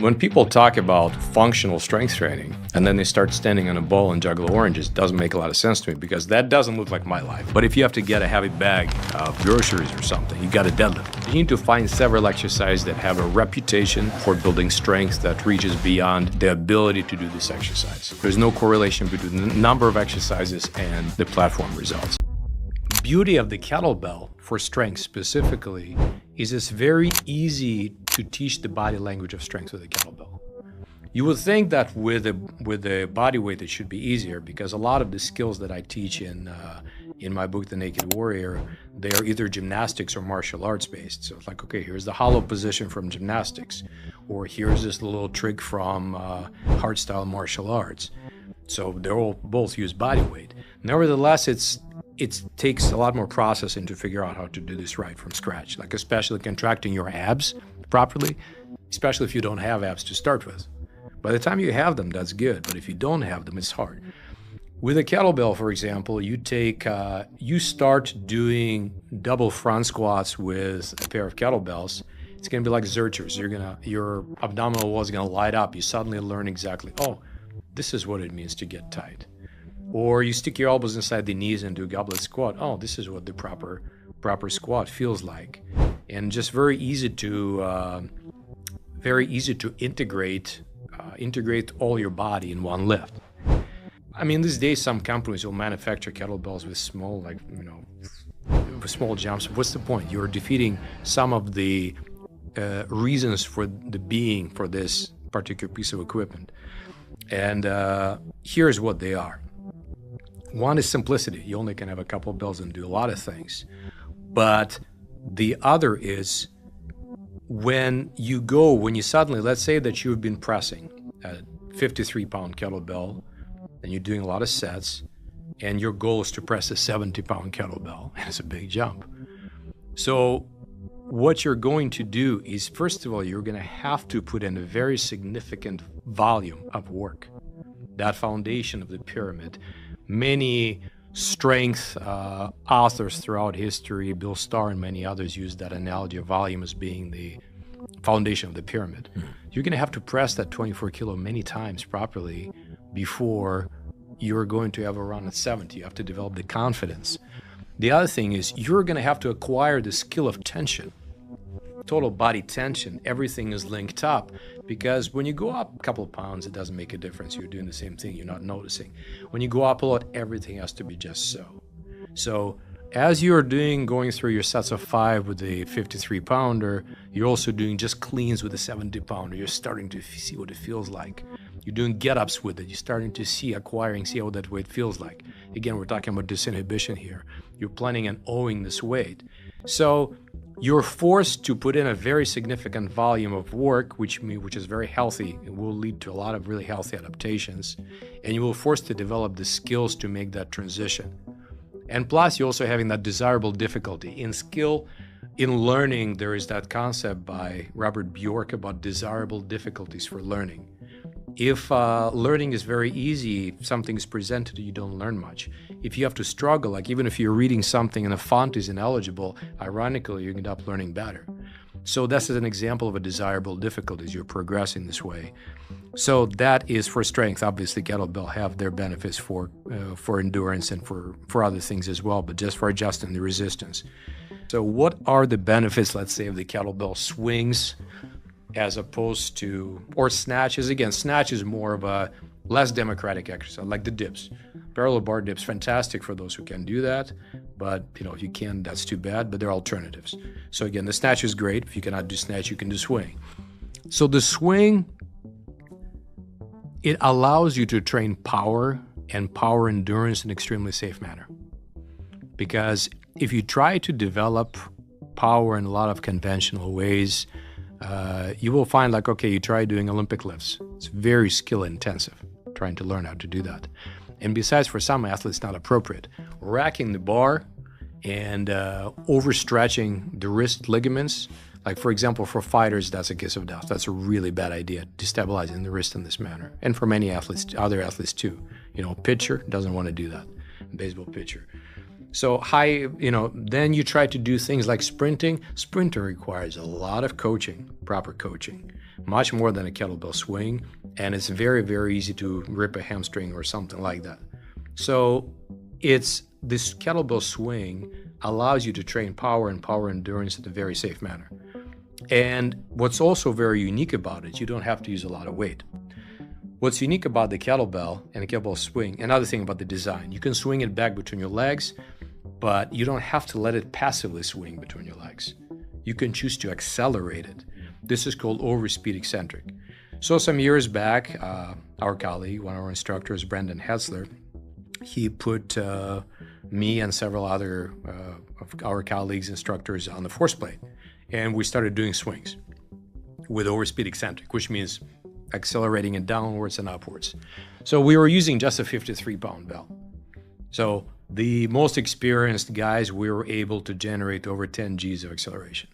When people talk about functional strength training and then they start standing on a ball and juggle oranges, it doesn't make a lot of sense to me because that doesn't look like my life. But if you have to get a heavy bag of groceries or something, you got a deadlift. You need to find several exercises that have a reputation for building strength that reaches beyond the ability to do this exercise. There's no correlation between the number of exercises and the platform results. Beauty of the kettlebell for strength specifically is it's very easy to teach the body language of strength with a kettlebell. You would think that with a body weight it should be easier because a lot of the skills that I teach in my book The Naked Warrior, they are either gymnastics or martial arts based. So it's like, okay, here's the hollow position from gymnastics, or here's this little trick from hardstyle martial arts. So they're all both use body weight. Nevertheless, it takes a lot more processing to figure out how to do this right from scratch, like especially contracting your abs properly, especially if you don't have abs to start with. By the time you have them, that's good, but if you don't have them, it's hard. With a kettlebell, for example, you start doing double front squats with a pair of kettlebells. It's gonna be like zerchers. Your abdominal wall is gonna light up. You suddenly learn exactly, oh, this is what it means to get tight. Or you stick your elbows inside the knees and do a goblet squat. Oh, this is what the proper squat feels like. And just very easy to integrate all your body in one lift. I mean, these days some companies will manufacture kettlebells with small, with small jumps. What's the point? You're defeating some of the reasons for the being for this particular piece of equipment. And here's what they are. One is simplicity. You only can have a couple of bells and do a lot of things. But the other is when you suddenly, let's say that you've been pressing a 53-pound kettlebell and you're doing a lot of sets, and your goal is to press a 70-pound kettlebell, and it's a big jump. So what you're going to do is, first of all, you're going to have to put in a very significant volume of work. That foundation of the pyramid. Many strength authors throughout history, Bill Starr and many others, use that analogy of volume as being the foundation of the pyramid. You're going to have to press that 24 kilo many times properly before you're going to have a run at 70. You have to develop the confidence. The other thing is you're going to have to acquire the skill of tension. Total body tension, everything is linked up, because when you go up a couple of pounds, it doesn't make a difference. You're doing the same thing, you're not noticing. When you go up a lot, everything has to be just so. So as you're going through your sets of 5 with the 53-pounder, you're also doing just cleans with the 70-pounder. You're starting to see what it feels like. You're doing get-ups with it. You're starting to see how that weight feels like. Again, we're talking about disinhibition here. You're planning on owing this weight. So you're forced to put in a very significant volume of work, which is very healthy. It will lead to a lot of really healthy adaptations. And you will force to develop the skills to make that transition. And plus, you're also having that desirable difficulty. In learning, there is that concept by Robert Bjork about desirable difficulties for learning. If learning is very easy, something is presented to you, don't learn much. If you have to struggle, like even if you're reading something and the font is ineligible, ironically, you end up learning better. So this is an example of a desirable difficulty as you're progressing this way. So that is for strength. Obviously, kettlebell have their benefits for endurance and for other things as well, but just for adjusting the resistance. So what are the benefits, let's say, of the kettlebell swings as opposed to, or snatches? Again, snatch is more of a less democratic exercise, like the dips. Parallel bar dips, fantastic for those who can do that, but if you can't, that's too bad, but there are alternatives. So again, the snatch is great. If you cannot do snatch, you can do swing. So the swing, it allows you to train power and power endurance in an extremely safe manner. Because if you try to develop power in a lot of conventional ways, you will find you try doing Olympic lifts. It's very skill intensive, trying to learn how to do that. And besides, for some athletes, not appropriate. Racking the bar and overstretching the wrist ligaments, like for example, for fighters, that's a kiss of death. That's a really bad idea, destabilizing the wrist in this manner. And for many athletes, other athletes too. Pitcher doesn't want to do that, baseball pitcher. So then you try to do things like sprinting. Sprinter requires a lot of coaching, proper coaching. much more than a kettlebell swing, and it's very, very easy to rip a hamstring or something like that. So this kettlebell swing allows you to train power and power endurance in a very safe manner. And what's also very unique about it, you don't have to use a lot of weight. What's unique about the kettlebell and the kettlebell swing, another thing about the design, you can swing it back between your legs, but you don't have to let it passively swing between your legs. You can choose to accelerate it. This is called overspeed eccentric. So some years back, our colleague, one of our instructors, Brendan Hetzler, he put me and several other of our colleagues, instructors on the force plate, and we started doing swings with overspeed eccentric, which means accelerating it downwards and upwards. So we were using just a 53-pound bell. So the most experienced guys, we were able to generate over 10 Gs of acceleration.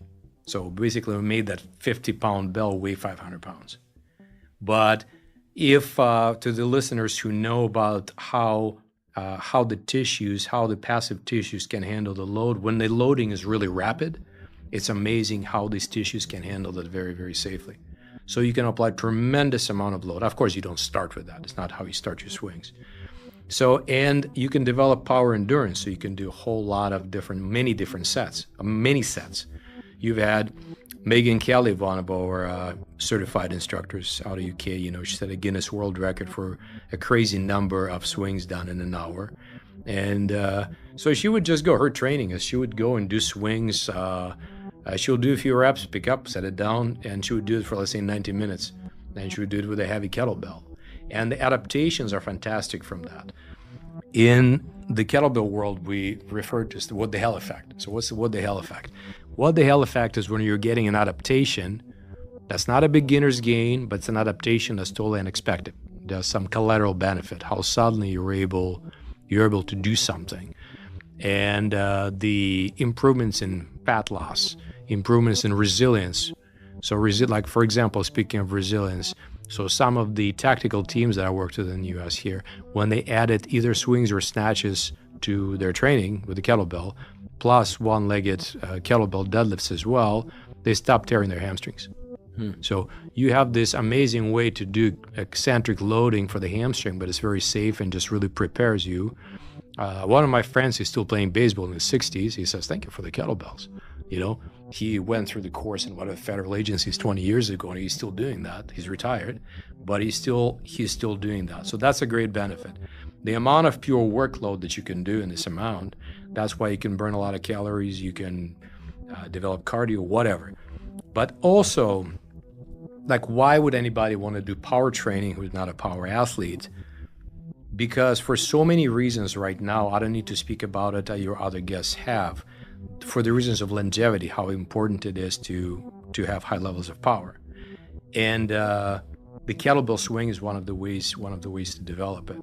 So basically we made that 50-pound bell weigh 500 pounds. But if to the listeners who know about how the passive tissues can handle the load, when the loading is really rapid, it's amazing how these tissues can handle that very, very safely. So you can apply tremendous amount of load. Of course, you don't start with that. It's not how you start your swings. So, and you can develop power endurance. So you can do a whole lot of many different sets, many sets. You've had Megan Kelly, one of our certified instructors out of UK, she set a Guinness World Record for a crazy number of swings done in an hour. And so she would just go, her training is she would go and do swings. She'll do a few reps, pick up, set it down, and she would do it for, let's say, 90 minutes. And she would do it with a heavy kettlebell. And the adaptations are fantastic from that. In the kettlebell world, we refer to the what the hell effect. So what's the what the hell effect? What the hell effect is when you're getting an adaptation that's not a beginner's gain, but it's an adaptation that's totally unexpected. There's some collateral benefit, how suddenly you're able to do something. And the improvements in fat loss, improvements in resilience. So like, for example, speaking of resilience, so some of the tactical teams that I worked with in the US here, when they added either swings or snatches to their training with the kettlebell, plus one-legged kettlebell deadlifts as well, they stopped tearing their hamstrings. So you have this amazing way to do eccentric loading for the hamstring, but it's very safe and just really prepares you. One of my friends is still playing baseball in his 60s. He says, "Thank you for the kettlebells." He went through the course in one of the federal agencies 20 years ago, and he's still doing that. He's retired, but he's still doing that. So that's a great benefit. The amount of pure workload that you can do in this amount, that's why you can burn a lot of calories, you can develop cardio, whatever. But also, like, why would anybody want to do power training who's not a power athlete? Because for so many reasons right now, I don't need to speak about it, your other guests have, for the reasons of longevity, how important it is to have high levels of power. And the kettlebell swing is one of the ways to develop it.